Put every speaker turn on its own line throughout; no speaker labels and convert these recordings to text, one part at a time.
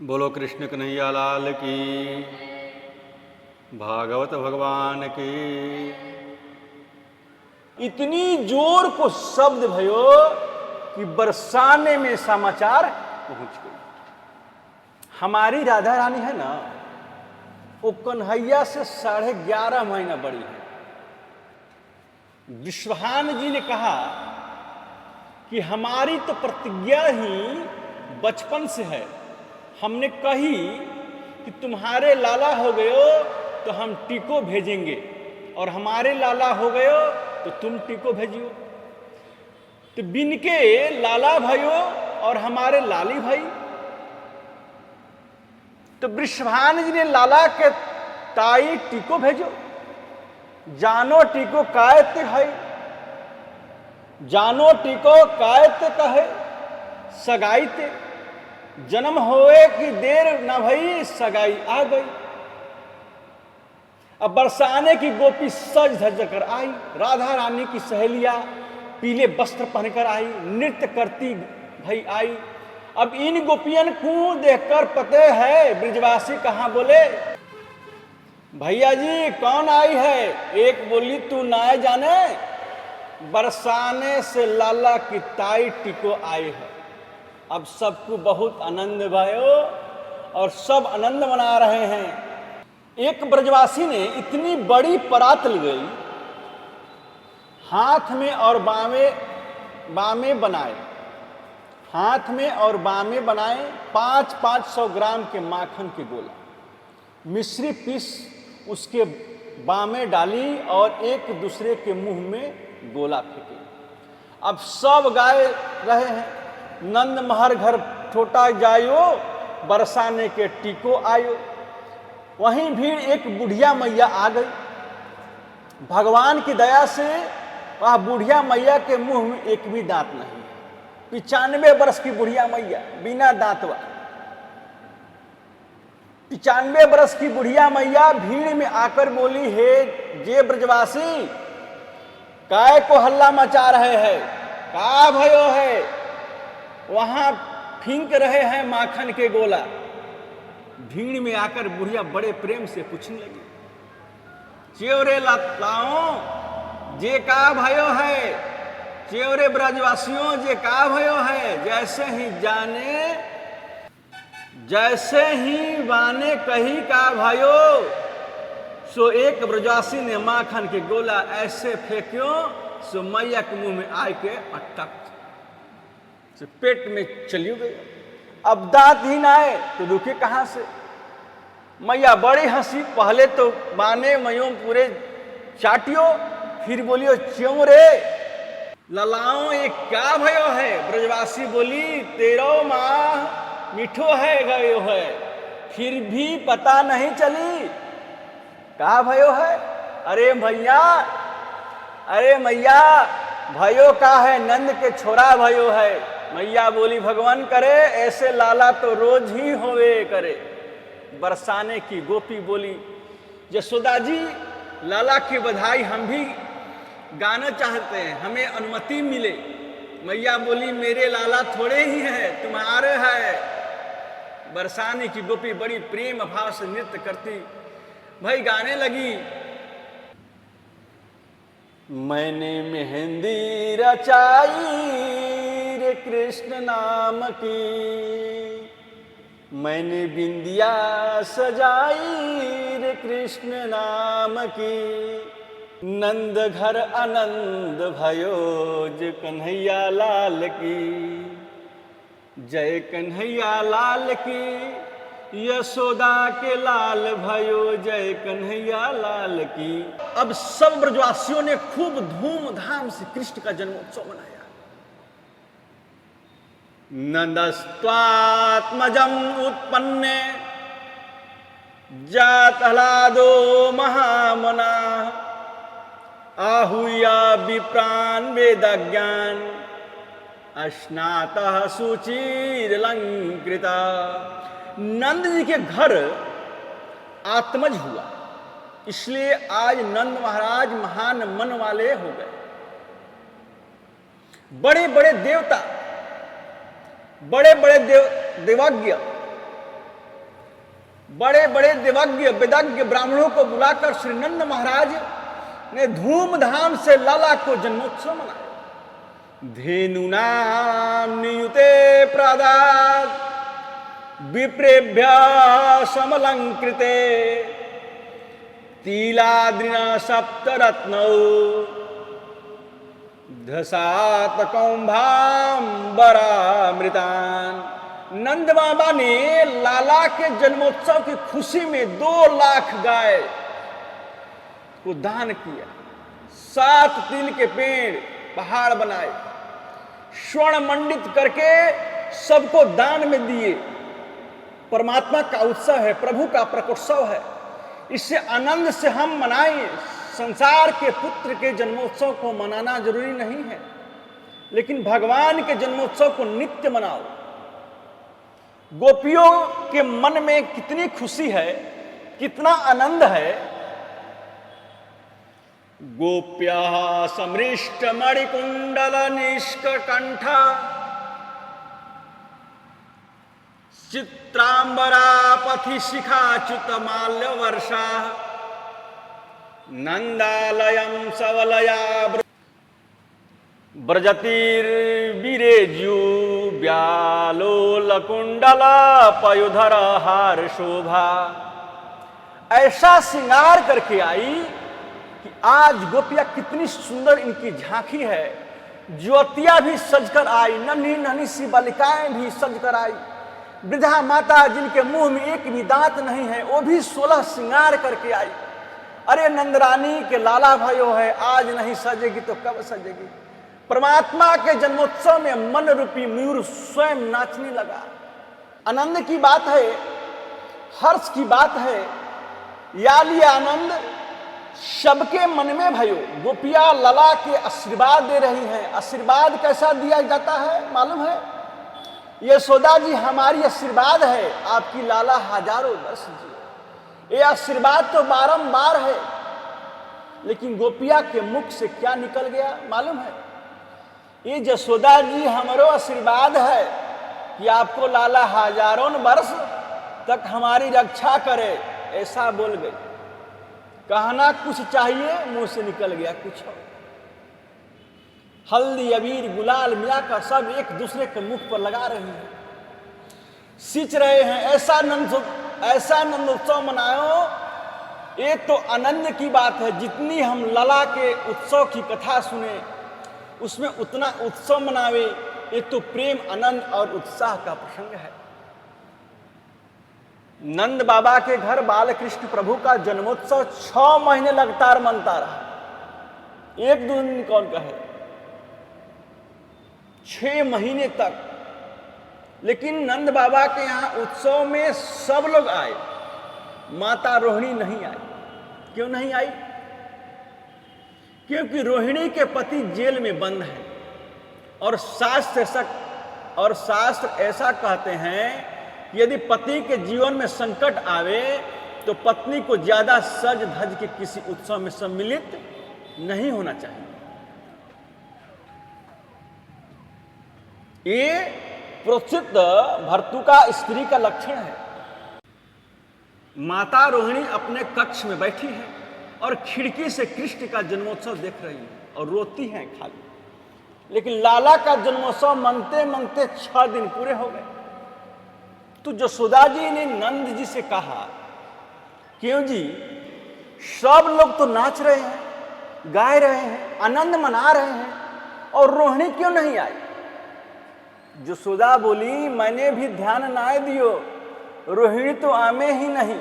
बोलो कृष्ण कन्हैया लाल की, भागवत भगवान की।
इतनी जोर को शब्द भयो कि बरसाने में समाचार पहुंच गई। हमारी राधा रानी है ना, वो कन्हैया से 11.5 महीना बड़ी है। विश्वहान जी ने कहा कि हमारी तो प्रतिज्ञा ही बचपन से है। हमने कही कि तुम्हारे लाला हो गयो तो हम टीको भेजेंगे, और हमारे लाला हो गयो तो तुम टीको भेजियो। तो बिनके लाला भयो और हमारे लाली भाई। तो वृषभान जी ने लाला के ताई टीको भेजो। जानो टीको कायत है, जानो टीको कायत कहे, सगाईते जन्म होए कि देर न भई, सगाई आ गई। अब बरसाने की गोपी सज धज कर आई। राधा रानी की सहेलियां पीले वस्त्र पहनकर आई, नृत्य करती भई आई। अब इन गोपियन को देखकर पते है ब्रिजवासी कहां बोले, भैया जी कौन आई है? एक बोली तू ना जाने, बरसाने से लाला की ताई टिको आई है। अब सबको बहुत आनंद भयो और सब आनंद मना रहे हैं। एक ब्रजवासी ने इतनी बड़ी परात ली गई, हाथ में और बामे बनाए, हाथ में और बामे बनाए 500 ग्राम के माखन के गोला, मिश्री पीस उसके बामे डाली और एक दूसरे के मुंह में गोला फेंके। अब सब गाए रहे हैं, नंद महर घर छोटा जायो, बरसाने के टीको आयो। वहीं भीड़ एक बुढ़िया मैया आ गई। भगवान की दया से वह बुढ़िया मैया के मुंह में एक भी दांत नहीं है। 95 वर्ष की बुढ़िया मैया बिना दांतवा। 95 वर्ष की बुढ़िया मैया भीड़ में आकर बोली, हे जे ब्रजवासी, काय को हल्ला मचा रहे हैं? का भयो है? वहां फींक रहे हैं माखन के गोला। भीड़ में आकर बुढ़िया बड़े प्रेम से पूछने लगी, च्योरे लाओ जे का भयो है? च्योरे ब्रजवासियों जे का भयो है? जैसे ही वाने कही का भयो, सो एक ब्रजवासी ने माखन के गोला ऐसे फेंक्यो, सो मैया के मुंह में आए के अटक से पेट में चली गई। अब दांत ही ना आए तो रुके कहां से? मैया बड़ी हंसी। पहले तो बाने मयो पूरे चाटियो, फिर बोलियो क्यों रे ललाओ ये क्या भयो है? ब्रजवासी बोली, तेरो माँ मिठो है गयो है, फिर भी पता नहीं चली का भयो है? अरे मैया भयो का है? नंद के छोरा भयो है। मैया बोली, भगवान करे ऐसे लाला तो रोज ही होवे करे। बरसाने की गोपी बोली, यशोदा जी लाला की बधाई हम भी गाना चाहते हैं, हमें अनुमति मिले। मैया बोली, मेरे लाला थोड़े ही हैं, तुम्हारे हैं। बरसाने की गोपी बड़ी प्रेम भाव से नृत्य करती भाई गाने लगी, मैंने मेहंदी रचाई रे कृष्ण नाम की, मैंने बिंदिया सजाई रे कृष्ण नाम की। नंद घर आनंद भयो जय कन्हैया लाल की, जय कन्हैया लाल की। यशोदा के लाल भयो जय कन्हैया लाल की। अब सब ब्रजवासियों ने खूब धूमधाम से कृष्ण का जन्मोत्सव मनाया। नंदस्त्वात्मजम उत्पन्ने जातलादो महामना, आहूया विप्रान वेदज्ञान, अश्नातः सुचिरलंकृता। नंद जी के घर आत्मज हुआ, इसलिए आज नंद महाराज महान मन वाले हो गए। बड़े बड़े देवता, बड़े बड़े देवज्ञ बड़े बड़े देवज्ञ वेदज्ञ ब्राह्मणों को बुलाकर श्री नंद महाराज ने धूमधाम से लाला को जन्मोत्सव मनाया। धेनुनाम नियुते प्रदात विप्रेभ्य समलंकृते तिलाद्रिना सप्तरत्नौ धसात कौंभाम्बरामृतान। नंद बाबा ने लाला के जन्मोत्सव की खुशी में 2 लाख गाय को दान किया, 7 तिल के पेड़ पहाड़ बनाए, स्वर्ण मंडित करके सबको दान में दिए। परमात्मा का उत्सव है, प्रभु का प्रकोत्सव है, इससे आनंद से हम मनाएं। संसार के पुत्र के जन्मोत्सव को मनाना जरूरी नहीं है, लेकिन भगवान के जन्मोत्सव को नित्य मनाओ। गोपियों के मन में कितनी खुशी है, कितना आनंद है। गोप्या समृष्ट मणिकुंडल निष्कंठ चित्रांबरा पथि शिखाच्युत माल्य वर्षा नंदालयम सवलया ब्रजतिर्विरेज्यु व्यालोल कुंडल पयुधर हार शोभा। ऐसा श्रृंगार करके आई कि आज गोपियां कितनी सुंदर इनकी झांकी है। ज्योतियां भी सजकर आई, नन्ही नन्ही सी बालिकाएं भी सजकर आई। वृद्धा माता जिनके मुंह में एक भी दांत नहीं है, वो भी 16 श्रृंगार करके आई। अरे नंदरानी के लाला भयो है, आज नहीं सजेगी तो कब सजेगी। परमात्मा के जन्मोत्सव में मन रूपी मयूर स्वयं नाचने लगा। आनंद की बात है, हर्ष की बात है। याली आनंद सबके मन में भयो। गोपिया लला के आशीर्वाद दे रही हैं। आशीर्वाद कैसा दिया जाता है मालूम है? यशोदा जी हमारी आशीर्वाद है, आपकी लाला हजारों वर्ष जी। ये आशीर्वाद तो बारंबार है, लेकिन गोपिया के मुख से क्या निकल गया मालूम है? ये यशोदा जी हमारो आशीर्वाद है कि आपको लाला हजारों वर्ष तक हमारी रक्षा करे, ऐसा बोल गई। कहना कुछ चाहिए, मुंह से निकल गया कुछ और। हल्दी अबीर गुलाल मिलाकर सब एक दूसरे के मुख पर लगा रही हैं, सींच रहे हैं। ऐसा नंदोत्सव मनाओ। ये तो आनंद की बात है। जितनी हम लला के उत्सव की कथा सुने, उसमें उतना उत्सव मनावे। ये तो प्रेम, आनंद और उत्साह का प्रसंग है। नंद बाबा के घर बालकृष्ण प्रभु का जन्मोत्सव 6 महीने लगातार मनता रहा। एक दो दिन कौन कहे, 6 महीने तक। लेकिन नंद बाबा के यहाँ उत्सव में सब लोग आए, माता रोहिणी नहीं आई। क्यों नहीं आई? क्योंकि रोहिणी के पति जेल में बंद हैं और शास्त्र ऐसा कहते हैं कि यदि पति के जीवन में संकट आवे तो पत्नी को ज्यादा सज धज के किसी उत्सव में सम्मिलित नहीं होना चाहिए। ये प्रोचित भर्तृका स्त्री का लक्षण है। माता रोहिणी अपने कक्ष में बैठी है और खिड़की से कृष्ण का जन्मोत्सव देख रही है और रोती हैं खाली। लेकिन लाला का जन्मोत्सव मनते मनते 6 दिन पूरे हो गए। तो यशोदा जी ने नंद जी से कहा, क्यों जी, सब लोग तो नाच रहे हैं, गाए रहे हैं, आनंद मना रहे हैं, और रोहिणी क्यों नहीं आई? यशोदा बोली, मैंने भी ध्यान ना दियो, रोहिणी तो आमे ही नहीं।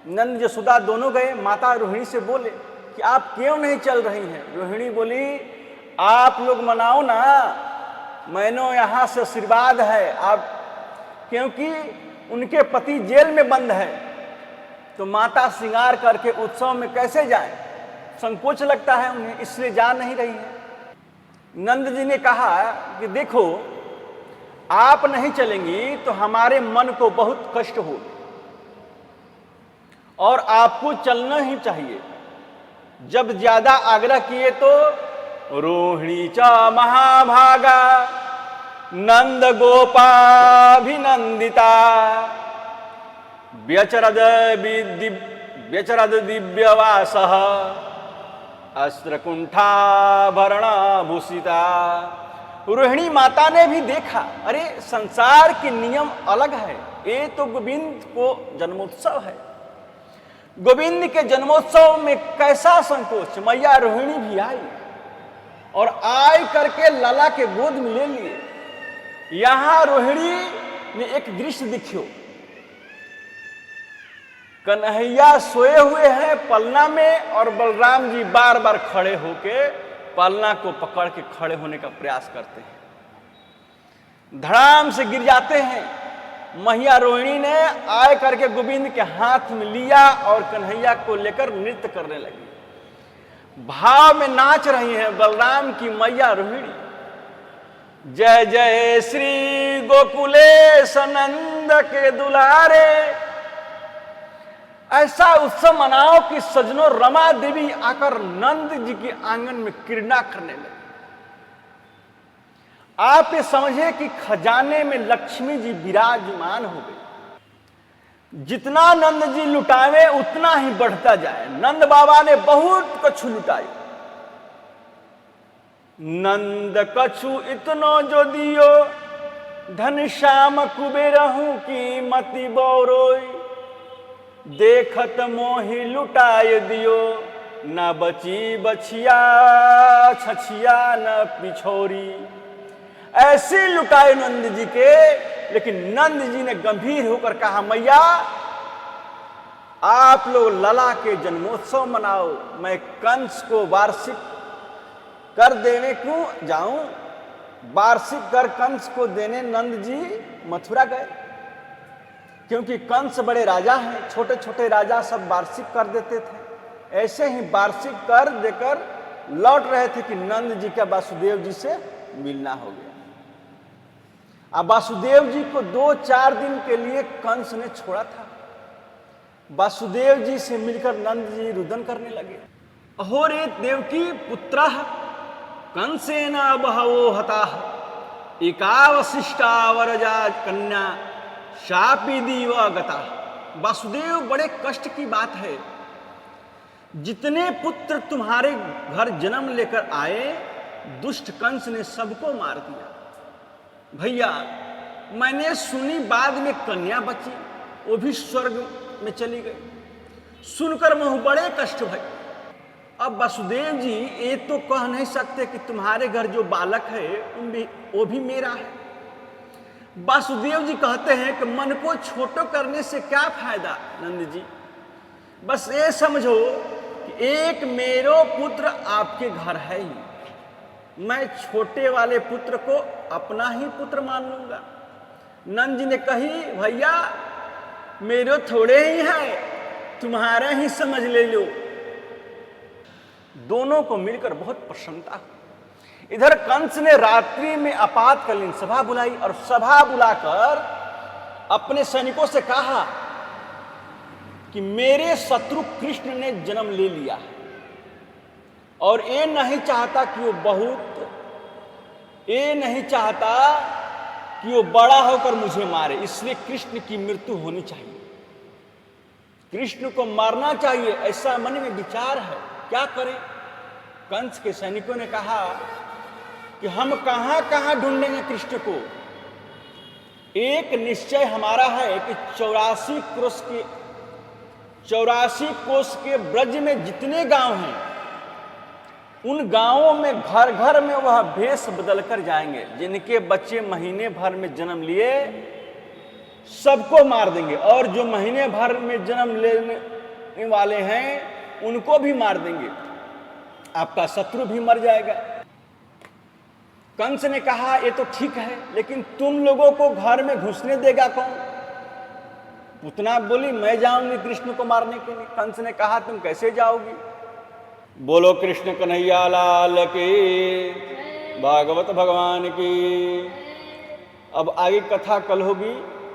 नंद यशोदा दोनों गए, माता रोहिणी से बोले कि आप क्यों नहीं चल रही हैं? रोहिणी बोली, आप लोग मनाओ ना, मैंने यहाँ से आशीर्वाद है आप, क्योंकि उनके पति जेल में बंद है, तो माता श्रृंगार करके उत्सव में कैसे जाएं? संकोच लगता है उन्हें, इसलिए जा नहीं रही है। नंद जी ने कहा कि देखो, आप नहीं चलेंगी तो हमारे मन को बहुत कष्ट हो, और आपको चलना ही चाहिए। जब ज्यादा आग्रह किए तो रोहिणी च महाभागा नंद गोपाभिनंदिता व्यचरद दिव्यवासः अस्त्रकुंठाभरणाभूषिता। रोहिणी माता ने भी देखा, अरे संसार के नियम अलग है, ये तो गोविंद को जन्मोत्सव है। गोविंद के जन्मोत्सव में कैसा संकोच। मैया रोहिणी भी आई और आय करके लला के गोद में ले लिए। यहां रोहिणी ने एक दृश्य दिखियो, कन्हैया सोए हुए हैं पलना में और बलराम जी बार बार खड़े होके पलना को पकड़ के खड़े होने का प्रयास करते हैं, धड़ाम से गिर जाते हैं। मैया रोहिणी ने आए करके गोविंद के हाथ में लिया और कन्हैया को लेकर नृत्य करने लगी, भाव में नाच रही हैं बलराम की मैया रोहिणी। जय जय श्री गोकुलेश नंद के दुलारे, ऐसा उत्सव मनाओ कि सजनों रमा देवी आकर नंद जी के आंगन में क्रीड़ा करने लगी। आप ये समझे कि खजाने में लक्ष्मी जी विराजमान हो गई। जितना नंद जी लुटावे उतना ही बढ़ता जाए। नंद बाबा ने बहुत कछु लुटाई। नंद कछु इतनो जो दियो, धन श्याम कुबेरहू की मति बौरोई। देखत मोहि लुटाय दियो, न बची बछिया छछिया न पिछोरी। ऐसे लुटाए नंद जी के, लेकिन नंद जी ने गंभीर होकर कहा, मैया आप लोग लला के जन्मोत्सव मनाओ, मैं कंस को वार्षिक कर देने क्यों जाऊं। वार्षिक कर कंस को देने नंद जी मथुरा गए, क्योंकि कंस बड़े राजा हैं, छोटे छोटे राजा सब वार्षिक कर देते थे। ऐसे ही वार्षिक कर देकर लौट रहे थे कि नंद जी का वासुदेव जी से मिलना हो गया। अब वासुदेव जी को 2-4 दिन के लिए कंस ने छोड़ा था। वासुदेव जी से मिलकर नंद जी रुदन करने लगे। अहो रे देवकी पुत्रः कंसेन बहवो हताः, एकावशिष्टा वरजा कन्या शापी दीव गता। वासुदेव बड़े कष्ट की बात है, जितने पुत्र तुम्हारे घर जन्म लेकर आए दुष्ट कंस ने सबको मार दिया। भैया मैंने सुनी बाद में कन्या बची, वो भी स्वर्ग में चली गई। सुनकर मुझे बड़े कष्ट भई। अब वासुदेव जी ये तो कह नहीं सकते कि तुम्हारे घर जो बालक है वो भी मेरा है। वासुदेव जी कहते हैं कि मन को छोटो करने से क्या फायदा नंद जी, बस ये समझो कि एक मेरो पुत्र आपके घर है ही, मैं छोटे वाले पुत्र को अपना ही पुत्र मान लूंगा। नंद जी ने कही, भैया मेरे थोड़े ही है, तुम्हारा ही समझ ले लो। दोनों को मिलकर बहुत प्रसन्नता। इधर कंस ने रात्रि में आपातकालीन सभा बुलाई और सभा बुलाकर अपने सैनिकों से कहा कि मेरे शत्रु कृष्ण ने जन्म ले लिया है और ये नहीं चाहता कि वो बड़ा होकर मुझे मारे, इसलिए कृष्ण की मृत्यु होनी चाहिए, कृष्ण को मारना चाहिए, ऐसा मन में विचार है, क्या करें। कंस के सैनिकों ने कहा कि हम कहां कहां ढूंढेंगे कृष्ण को। एक निश्चय हमारा है कि 84 कोस के ब्रज में जितने गांव हैं उन गांवों में घर घर में वह भेष बदलकर जाएंगे। जिनके बच्चे महीने भर में जन्म लिए सबको मार देंगे, और जो महीने भर में जन्म लेने वाले हैं उनको भी मार देंगे, आपका शत्रु भी मर जाएगा। कंस ने कहा ये तो ठीक है, लेकिन तुम लोगों को घर में घुसने देगा कौन। पूतना बोली मैं जाऊंगी कृष्ण को मारने के लिए। कंस ने कहा तुम कैसे जाओगी। बोलो कृष्ण कन्हैया लाल की, भागवत भगवान की। अब आगे कथा कल होगी।